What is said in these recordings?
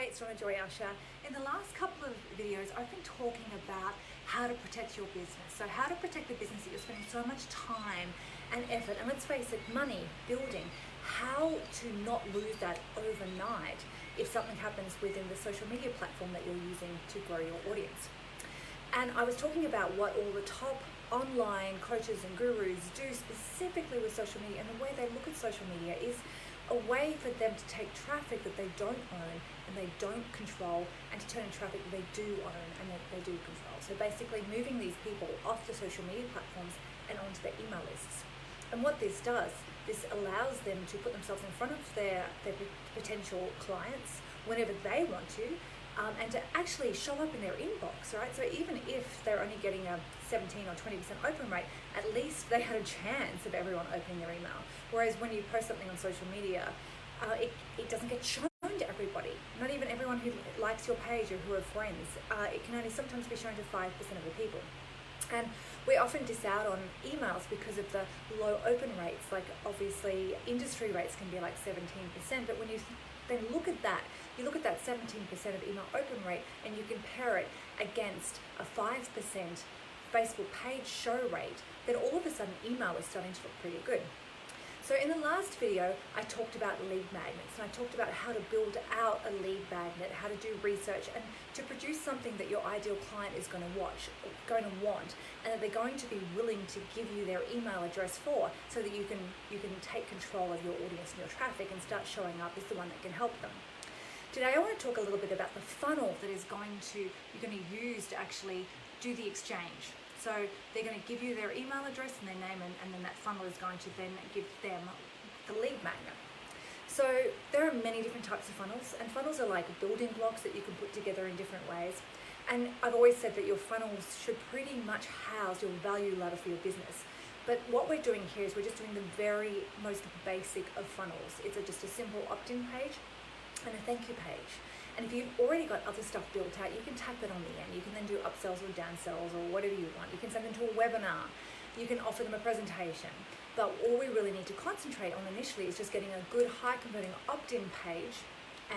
it's Ronna Joy Usher. In the last couple of videos, I've been talking about how to protect your business. So how to protect the business that you're spending so much time and effort, and let's face it, money, building, how to not lose that overnight if something happens within the social media platform that you're using to grow your audience. And I was talking about what all the top online coaches and gurus do specifically with social media, and the way they look at social media is a way for them to take traffic that they don't own and they don't control, and to turn in traffic that they do own and that they do control. So basically moving these people off the social media platforms and onto their email lists. And what this does, this allows them to put themselves in front of their potential clients whenever they want to, and to actually show up in their inbox, right? So even if they're only getting a 17 or 20% open rate, at least they had a chance of everyone opening their email. Whereas when you post something on social media, it doesn't get shown to everybody. Not even everyone who likes your page or who are friends. It can only sometimes be shown to 5% of the people. And we often diss out on emails because of the low open rates. Like obviously industry rates can be like 17%, but when you then look at that, you look at that 17% of email open rate and you compare it against a 5% Facebook page show rate, then all of a sudden email is starting to look pretty good. So in the last video, I talked about lead magnets, and I talked about how to build out a lead magnet, how to do research, and to produce something that your ideal client is going to want, and that they're going to be willing to give you their email address for, so that you can take control of your audience and your traffic and start showing up as the one that can help them. Today I want to talk a little bit about the funnel that you're going to use to actually do the exchange. So they're going to give you their email address and their name, and then that funnel is going to then give them the lead magnet. So there are many different types of funnels, and funnels are like building blocks that you can put together in different ways. And I've always said that your funnels should pretty much house your value ladder for your business. But what we're doing here is we're just doing the very most basic of funnels. It's just a simple opt-in page and a thank you page. And if you've already got other stuff built out, you can tack that on the end. You can then do upsells or downsells or whatever you want. You can send them to a webinar. You can offer them a presentation. But all we really need to concentrate on initially is just getting a good high converting opt-in page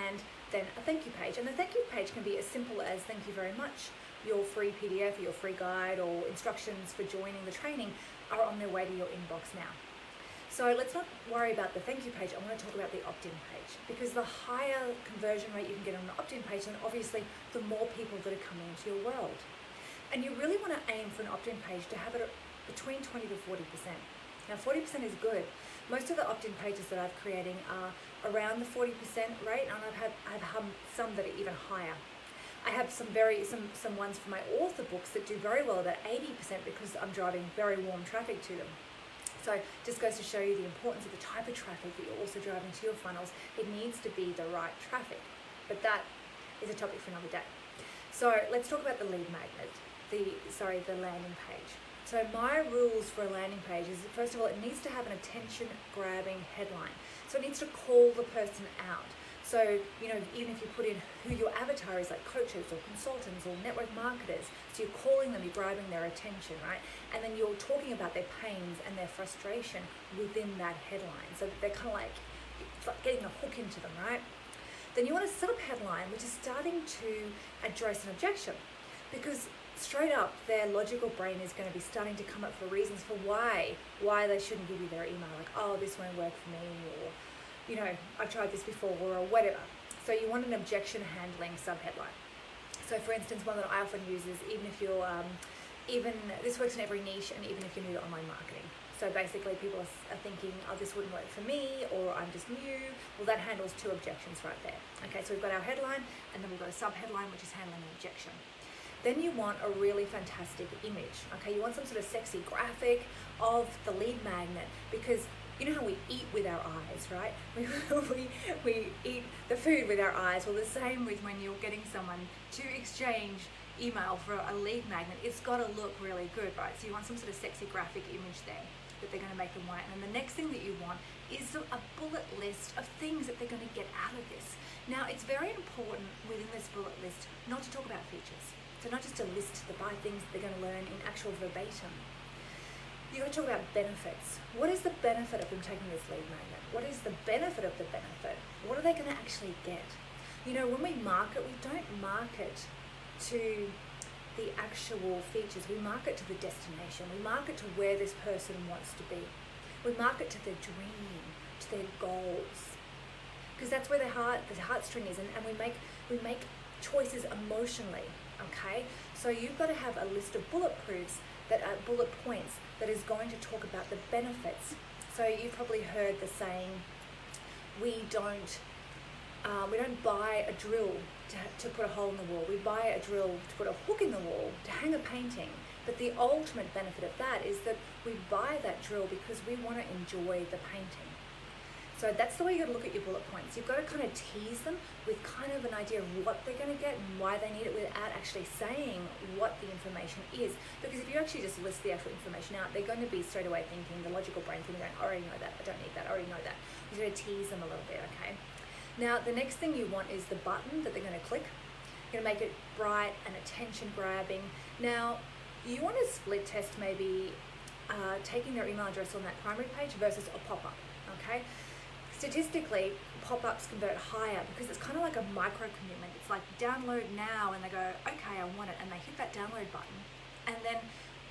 and then a thank you page. And the thank you page can be as simple as thank you very much. Your free PDF or your free guide or instructions for joining the training are on their way to your inbox now. So let's not worry about the thank you page. I want to talk about the opt-in page, because the higher conversion rate you can get on an opt-in page, then obviously the more people that are coming into your world. And you really want to aim for an opt-in page to have it between 20 to 40%. Now 40% is good. Most of the opt-in pages that I'm creating are around the 40% rate, and I've had some that are even higher. I have some ones for my author books that do very well at 80% because I'm driving very warm traffic to them. So just goes to show you the importance of the type of traffic that you're also driving to your funnels. It needs to be the right traffic, but that is a topic for another day. So let's talk about the lead magnet, the landing page. So my rules for a landing page is, first of all, it needs to have an attention-grabbing headline. So it needs to call the person out. So, even if you put in who your avatar is, like coaches or consultants or network marketers, so you're calling them, you're grabbing their attention, right? And then you're talking about their pains and their frustration within that headline. So that they're kind of like, it's like getting a hook into them, right? Then you want a sub-headline, which is starting to address an objection. Because straight up, their logical brain is going to be starting to come up for reasons for why they shouldn't give you their email. Like, oh, this won't work for me, or I've tried this before, or whatever. So you want an objection handling subheadline. So for instance, one that I often use is, even if you're, this works in every niche, and even if you're new to online marketing. So basically people are thinking, oh, this wouldn't work for me, or I'm just new. Well, that handles two objections right there. Okay, so we've got our headline, and then we've got a subheadline, which is handling an objection. Then you want a really fantastic image. Okay, you want some sort of sexy graphic of the lead magnet, because you know how we eat with our eyes, right? We eat the food with our eyes. Well, the same with when you're getting someone to exchange email for a lead magnet. It's got to look really good, right? So you want some sort of sexy graphic image there that they're going to make them want. And the next thing that you want is a bullet list of things that they're going to get out of this. Now, it's very important within this bullet list not to talk about features. So not just to list the 5 things that they're going to learn in actual verbatim. You've got to talk about benefits. What is the benefit of them taking this lead magnet? What is the benefit of the benefit? What are they going to actually get? You know, when we market, we don't market to the actual features. We market to the destination. We market to where this person wants to be. We market to their dream, to their goals, because that's where the heartstring is, and we make choices emotionally. Okay, so you've got to have a list of bullet points that is going to talk about the benefits. So you've probably heard the saying, we don't buy a drill to put a hole in the wall. We buy a drill to put a hook in the wall, to hang a painting. But the ultimate benefit of that is that we buy that drill because we want to enjoy the painting. So that's the way you got to look at your bullet points. You've got to kind of tease them with kind of an idea of what they're going to get and why they need it, without actually saying what the information is. Because if you actually just list the actual information out, they're going to be straight away thinking, the logical brain thinking, I already know that, I don't need that, I already know that. You're going to tease them a little bit, okay? Now, the next thing you want is the button that they're going to click. You're going to make it bright and attention grabbing. Now, you want to split test maybe taking their email address on that primary page versus a pop-up, okay? Statistically, pop-ups convert higher because it's kind of like a micro commitment. It's like download now, and they go, okay, I want it, and they hit that download button, and then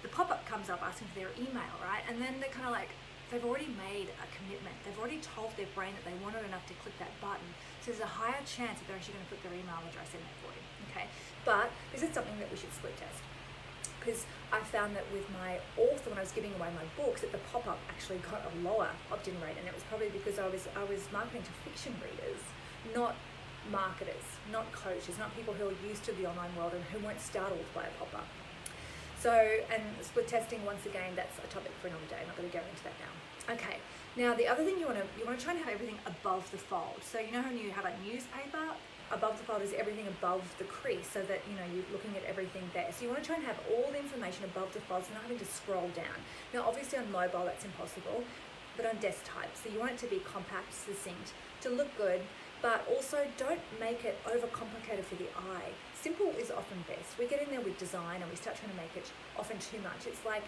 the pop-up comes up asking for their email, right? And then they're kind of like, they've already made a commitment. They've already told their brain that they wanted enough to click that button. So there's a higher chance that they're actually going to put their email address in there for you, okay? But this is something that we should split test, because I found that with my author, when I was giving away my books, that the pop-up actually got a lower opt-in rate, and it was probably because I was marketing to fiction readers, not marketers, not coaches, not people who are used to the online world and who weren't startled by a pop-up. So, and split testing, once again, that's a topic for another day. I'm not going to go into that now. Okay, now the other thing you want to try and have everything above the fold. So you know when you have a newspaper, above the fold is everything above the crease, so that you're looking at everything there. So you want to try and have all the information above the fold, so not having to scroll down. Now obviously on mobile that's impossible, but on desktop, so you want it to be compact, succinct, to look good, but also don't make it overcomplicated for the eye. Simple is often best. We get in there with design and we start trying to make it often too much. It's like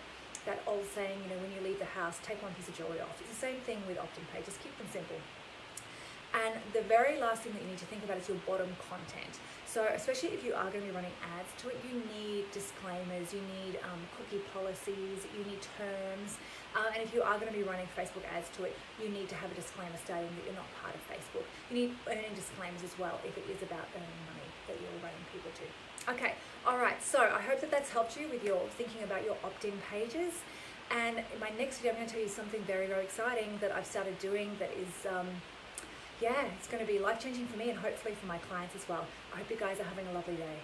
that old saying, when you leave the house, take one piece of jewelry off. It's the same thing with opt-in pages, keep them simple. And the very last thing that you need to think about is your bottom content. So especially if you are going to be running ads to it, you need disclaimers, you need cookie policies, you need terms. And if you are going to be running Facebook ads to it, you need to have a disclaimer stating that you're not part of Facebook. You need earning disclaimers as well if it is about earning money that you're running people to. Okay, all right, so I hope that that's helped you with your thinking about your opt-in pages. And in my next video, I'm going to tell you something very, very exciting that I've started doing that is it's going to be life-changing for me and hopefully for my clients as well. I hope you guys are having a lovely day.